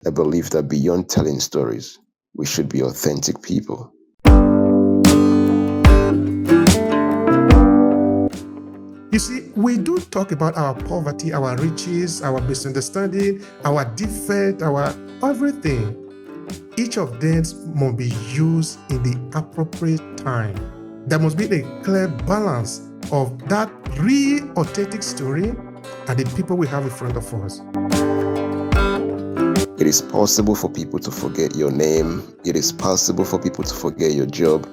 I believe that beyond telling stories, we should be authentic people. You see, we do talk about our poverty, our riches, our misunderstanding, our defect, our everything. Each of them must be used in the appropriate time. There must be a clear balance of that real authentic story and the people we have in front of us. It is possible for people to forget your name. It is possible for people to forget your job.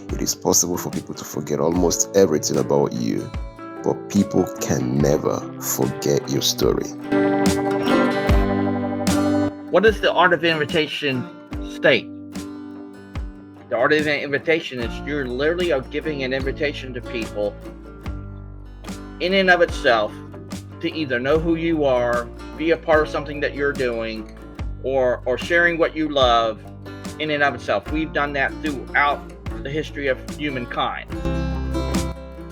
It is possible for people to forget almost everything about you. But people can never forget your story. What does the art of invitation state? The art of invitation is you're literally giving an invitation to people in and of itself to either know who you are, be a part of something that you're doing, or sharing what you love in and of itself. We've done that throughout the history of humankind.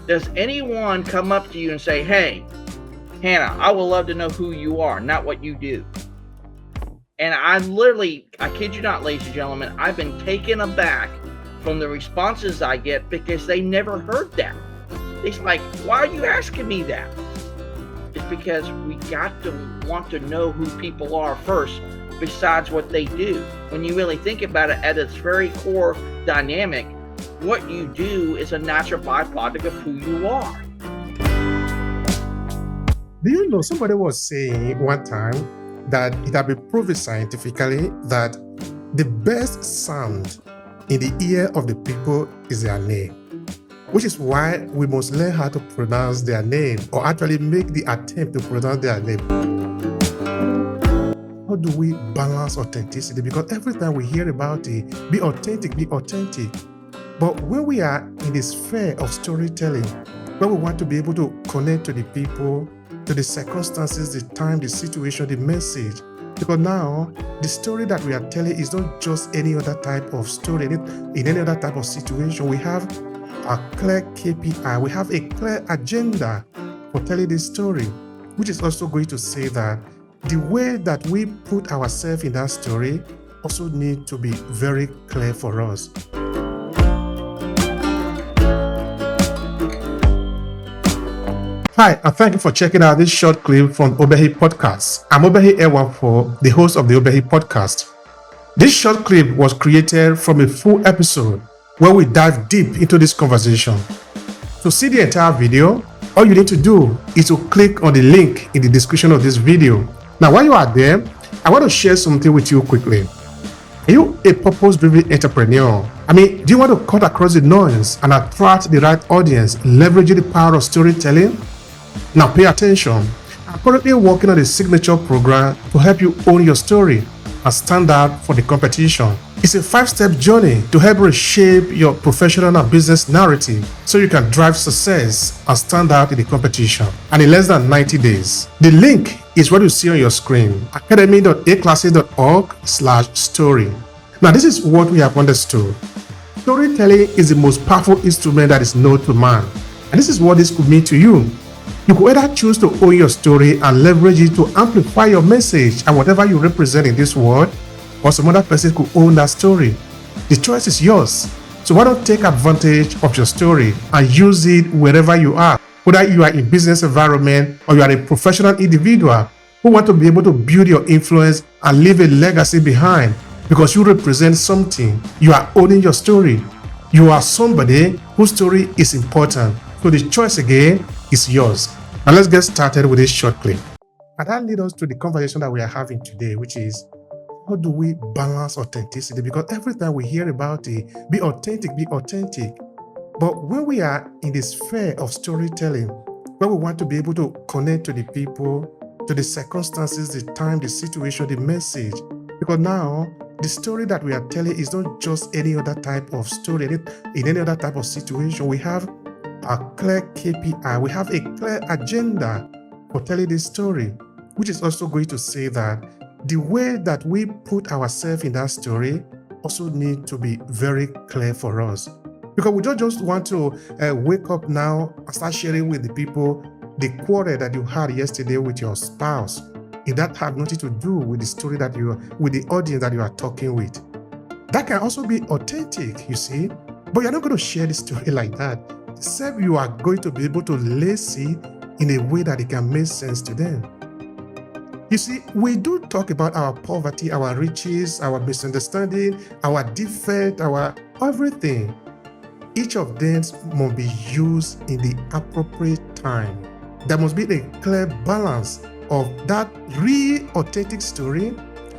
Does anyone come up to you and say, hey, Hannah, I would love to know who you are, not what you do? And I kid you not, ladies and gentlemen, I've been taken aback from the responses I get because they never heard that. It's like, why are you asking me that? It's because we got to want to know who people are first, besides what they do. When you really think about it at its very core dynamic, what you do is a natural byproduct of who you are. Do you know somebody was saying one time that it had been proven scientifically that the best sound in the ear of the people is their name, which is why we must learn how to pronounce their name, or actually make the attempt to pronounce their name. How do we balance authenticity? Because every time we hear about it, be authentic, be authentic. But when we are in the sphere of storytelling, where we want to be able to connect to the people, to the circumstances, the time, the situation, the message, because now the story that we are telling is not just any other type of story. In any other type of situation, we have a clear KPI, we have a clear agenda for telling this story, which is also going to say that the way that we put ourselves in that story also need to be very clear for us. Hi, and thank you for checking out this short clip from Obehi Podcast. I'm Obehi Ewanfo, the host of the Obehi Podcast. This short clip was created from a full episode where we dive deep into this conversation. To see the entire video, all you need to do is to click on the link in the description of this video. Now, while you are there, I want to share something with you quickly. Are you a purpose-driven entrepreneur? Do you want to cut across the noise and attract the right audience, leveraging the power of storytelling? Now pay attention. I'm currently working on a signature program to help you own your story and stand out for the competition. It's a 5-step journey to help reshape your professional and business narrative so you can drive success and stand out in the competition. And in less than 90 days. The link is what you see on your screen, academy.aclasses.org/story. Now this is what we have understood. Storytelling is the most powerful instrument that is known to man. And this is what this could mean to you. You could either choose to own your story and leverage it to amplify your message and whatever you represent in this world, or some other person could own that story. The choice is yours. So why not take advantage of your story and use it wherever you are, whether you are in business environment or you are a professional individual who want to be able to build your influence and leave a legacy behind because you represent something. You are owning your story. You are somebody whose story is important. So the choice again is yours. Now let's get started with this short clip. And that leads us to the conversation that we are having today, which is how do we balance authenticity? Because every time we hear about it, be authentic, be authentic. But when we are in the sphere of storytelling, where we want to be able to connect to the people, to the circumstances, the time, the situation, the message, because now the story that we are telling is not just any other type of story. In any other type of situation, we have a clear KPI, we have a clear agenda for telling this story, which is also going to say that the way that we put ourselves in that story also need to be very clear for us. Because we don't just want to wake up now and start sharing with the people the quarrel that you had yesterday with your spouse, if that have nothing to do with the story that with the audience that you are talking with. That can also be authentic, you see, but you're not going to share the story like that. Except you are going to be able to lace it in a way that it can make sense to them. You see, we do talk about our poverty, our riches, our misunderstanding, our defect, our everything. Each of them must be used in the appropriate time. There must be a clear balance of that real authentic story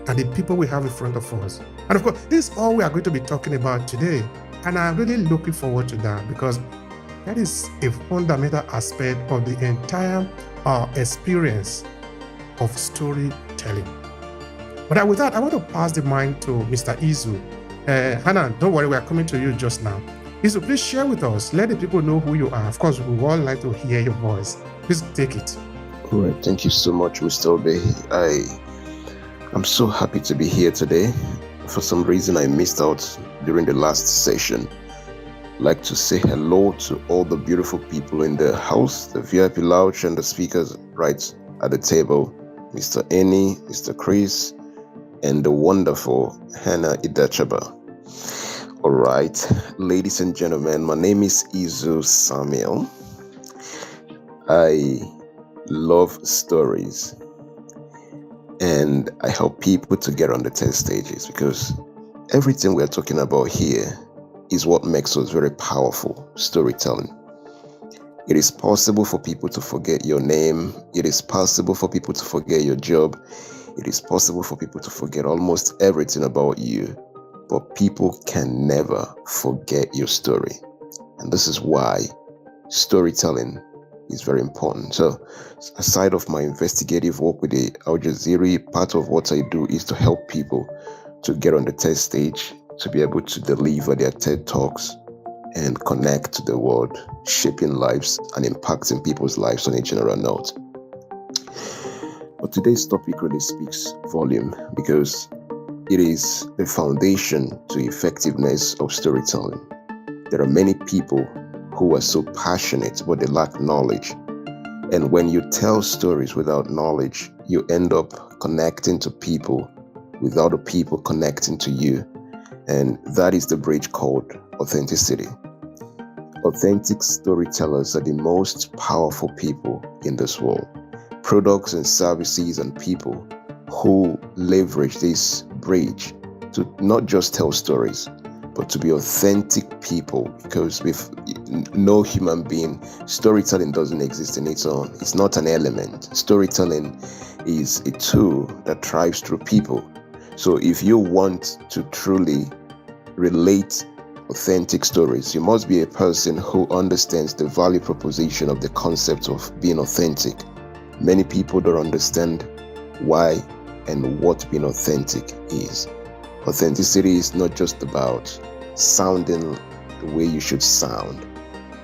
and the people we have in front of us. And of course, this is all we are going to be talking about today. And I'm really looking forward to that because that is a fundamental aspect of the entire experience of storytelling. But with that, I want to pass the mic to Mr. Izu. Hannah, don't worry, we are coming to you just now. Izu, please share with us. Let the people know who you are. Of course, we would all like to hear your voice. Please take it. All right. Thank you so much, Mr. Obe. I'm so happy to be here today. For some reason, I missed out during the last session. I'd like to say hello to all the beautiful people in the house, the VIP lounge, and the speakers right at the table. Mr. Eni, Mr. Chris, and the wonderful Hannah Idachaba. All right, ladies and gentlemen, my name is Izu Samuel. I love stories, and I help people to get on the test stages because everything we're talking about here is what makes us very powerful, storytelling. It is possible for people to forget your name. It is possible for people to forget your job. It is possible for people to forget almost everything about you, but people can never forget your story. And this is why storytelling is very important. So aside of my investigative work with the Al Jazeera, part of what I do is to help people to get on the TED stage, to be able to deliver their TED Talks and connect to the world, shaping lives and impacting people's lives on a general note. But today's topic really speaks volume because it is the foundation to effectiveness of storytelling. There are many people who are so passionate, but they lack knowledge. And when you tell stories without knowledge, you end up connecting to people without the people connecting to you. And that is the bridge called authenticity. Authentic storytellers are the most powerful people in this world. Products and services and people who leverage this bridge to not just tell stories, but to be authentic people, because with no human being, storytelling doesn't exist in its own. It's not an element. Storytelling is a tool that thrives through people. So if you want to truly relate authentic stories, you must be a person who understands the value proposition of the concept of being authentic. Many people don't understand why and what being authentic is. Authenticity is not just about sounding the way you should sound.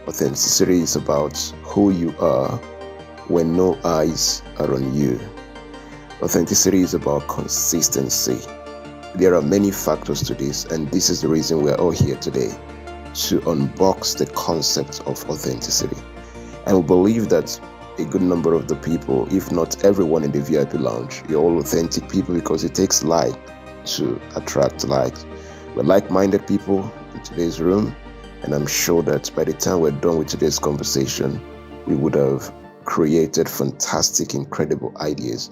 Authenticity is about who you are when no eyes are on you. Authenticity is about consistency. There are many factors to this, and this is the reason we're all here today, to unbox the concept of authenticity. And we believe that a good number of the people, if not everyone in the VIP lounge, you're all authentic people because it takes light to attract light. We're like-minded people in today's room, and I'm sure that by the time we're done with today's conversation, we would have created fantastic, incredible ideas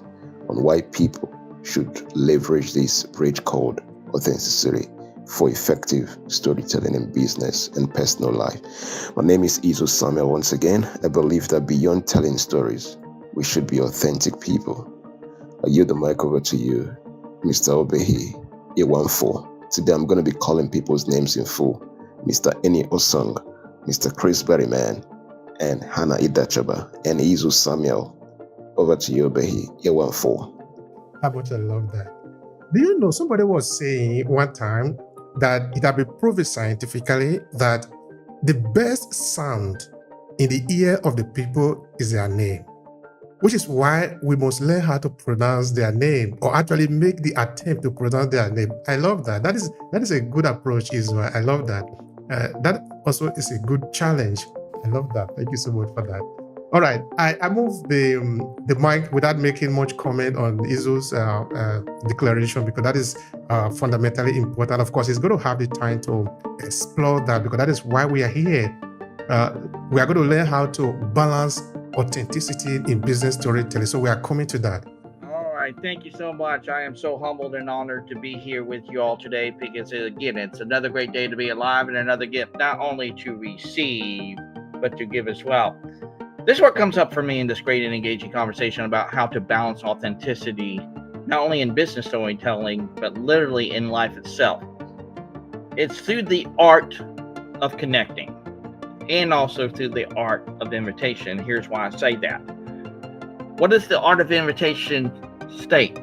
on why people should leverage this bridge called authenticity for effective storytelling in business and personal life. My name is Izu Samuel. Once again, I believe that beyond telling stories, we should be authentic people. I yield the mic over to you, Mr. Obehi A14. Today I'm going to be calling people's names in full. Mr. Eni Osung, Mr. Chris Berryman, and Hannah Idachaba, and Izu Samuel. Over to you, Obehi A14. How much I love that. Do you know, somebody was saying one time that it had been proven scientifically that the best sound in the ear of the people is their name, which is why we must learn how to pronounce their name, or actually make the attempt to pronounce their name. I love that. That is a good approach, Israel. I love that. That also is a good challenge. I love that. Thank you so much for that. All right, I moved the mic without making much comment on Izu's declaration, because that is fundamentally important. Of course, he's going to have the time to explore that, because that is why we are here. We are going to learn how to balance authenticity in business storytelling. So we are coming to that. All right, thank you so much. I am so humbled and honored to be here with you all today, because again, it's another great day to be alive and another gift not only to receive, but to give as well. This is what comes up for me in this great and engaging conversation about how to balance authenticity, not only in business storytelling, but literally in life itself. It's through the art of connecting and also through the art of invitation. Here's why I say that. What does the art of invitation state?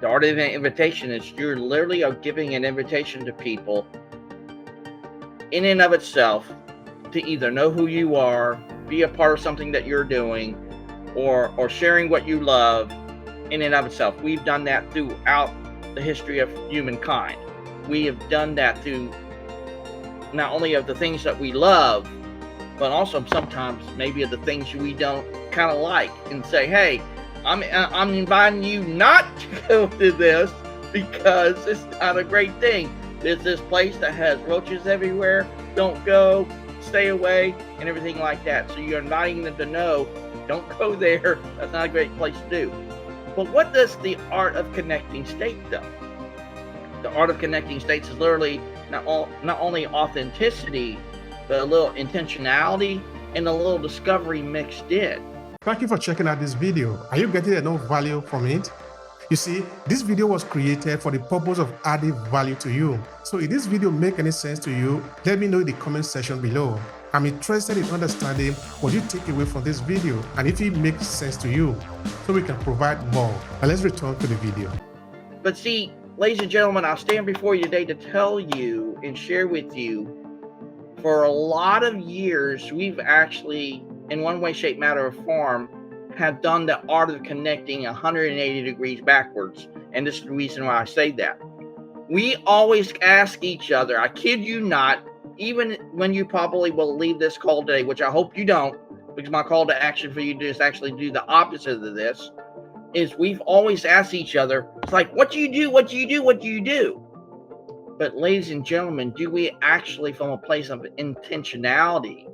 The art of invitation is you're literally giving an invitation to people in and of itself to either know who you are, be a part of something that you're doing, or sharing what you love in and of itself. We've done that throughout the history of humankind. We have done that through not only of the things that we love, but also sometimes maybe of the things we don't kind of like, and say, hey, I'm inviting you not to go to this because it's not a great thing. There's this place that has roaches everywhere. Don't go, stay away, and everything like that. So you're inviting them to know, don't go there. That's not a great place to do. But what does the art of connecting state though? The art of connecting states is literally not only authenticity, but a little intentionality and a little discovery mixed in. Thank you for checking out this video. Are you getting enough value from it? You see, this video was created for the purpose of adding value to you. So if this video make any sense to you, let me know in the comment section below. I'm interested in understanding what you take away from this video and if it makes sense to you, so we can provide more. Now let's return to the video. But see, ladies and gentlemen, I'll stand before you today to tell you and share with you, for a lot of years, we've actually, in one way, shape, matter, or form, have done the art of connecting 180 degrees backwards. And this is the reason why I say that. We always ask each other, I kid you not, even when you probably will leave this call today, which I hope you don't, because my call to action for you to just actually do the opposite of this, is we've always asked each other, it's like, what do you do? What do you do? What do you do? But ladies and gentlemen, do we actually, from a place of intentionality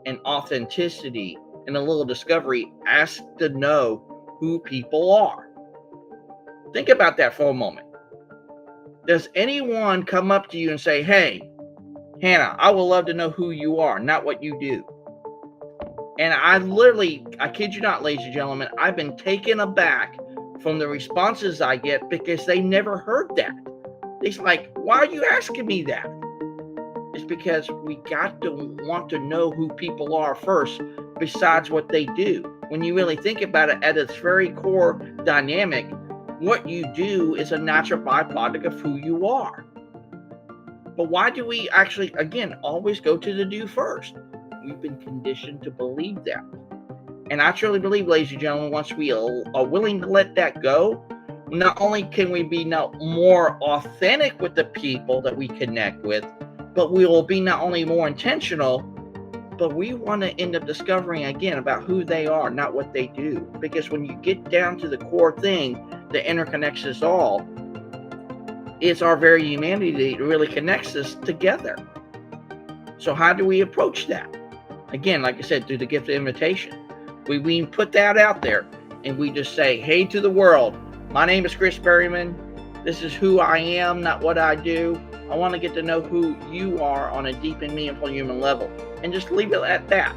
and authenticity and a little discovery, ask to know who people are? Think about that for a moment. Does anyone come up to you and say, hey, Hannah, I would love to know who you are, not what you do? And I kid you not, ladies and gentlemen, I've been taken aback from the responses I get, because they never heard that. It's like, why are you asking me that? It's because we got to want to know who people are first, besides what they do. When you really think about it, at its very core dynamic, what you do is a natural byproduct of who you are. But why do we actually, again, always go to the do first? We've been conditioned to believe that. And I truly believe, ladies and gentlemen, once we are willing to let that go, not only can we be now more authentic with the people that we connect with, but we will be not only more intentional, but we want to end up discovering again about who they are, not what they do. Because when you get down to the core thing that interconnects us all, it's our very humanity that really connects us together. So how do we approach that? Again, like I said, through the gift of invitation. We put that out there and we just say, hey to the world, my name is Chris Berryman. This is who I am, not what I do. I want to get to know who you are on a deep and meaningful human level. And just leave it at that.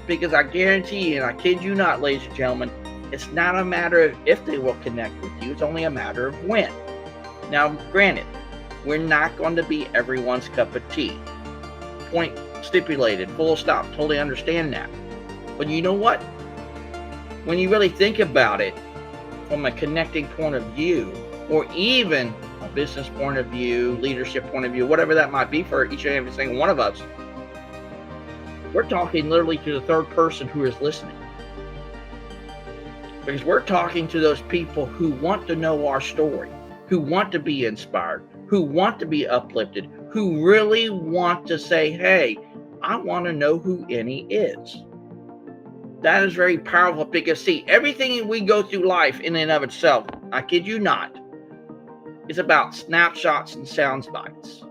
Because I guarantee you, and I kid you not, ladies and gentlemen, it's not a matter of if they will connect with you. It's only a matter of when. Now, granted, we're not going to be everyone's cup of tea. Point stipulated, full stop. Totally understand that. But you know what? When you really think about it, from a connecting point of view, or even a business point of view, leadership point of view, whatever that might be for each and every single one of us, we're talking literally to the third person who is listening. Because we're talking to those people who want to know our story, who want to be inspired, who want to be uplifted, who really want to say, hey, I want to know who Annie is. That is very powerful because, see, everything we go through life in and of itself, I kid you not, is about snapshots and sound bites.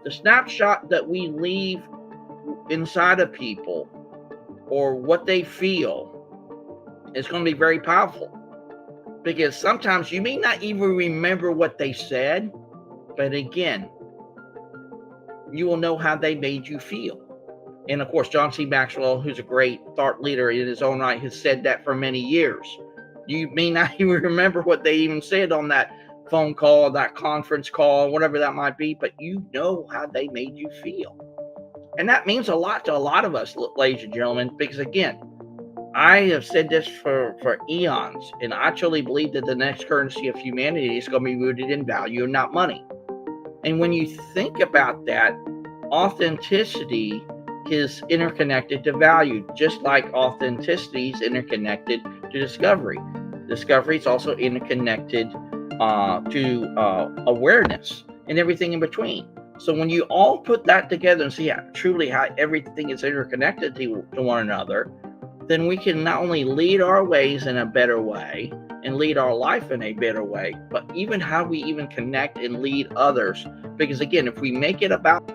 The snapshot that we leave inside of people or what they feel is going to be very powerful, because sometimes you may not even remember what they said, but again, you will know how they made you feel. And of course, John C. Maxwell, who's a great thought leader in his own right, has said that for many years. You may not even remember what they even said on that phone call, that conference call, whatever that might be, but you know how they made you feel. And that means a lot to a lot of us, ladies and gentlemen, because again, I have said this for eons, and I truly believe that the next currency of humanity is going to be rooted in value and not money. And when you think about that, authenticity is interconnected to value, just like authenticity is interconnected to discovery. Discovery is also interconnected to awareness and everything in between. So when you all put that together and see how everything is interconnected to one another, then we can not only lead our ways in a better way and lead our life in a better way, but even how we even connect and lead others. Because again, if we make it about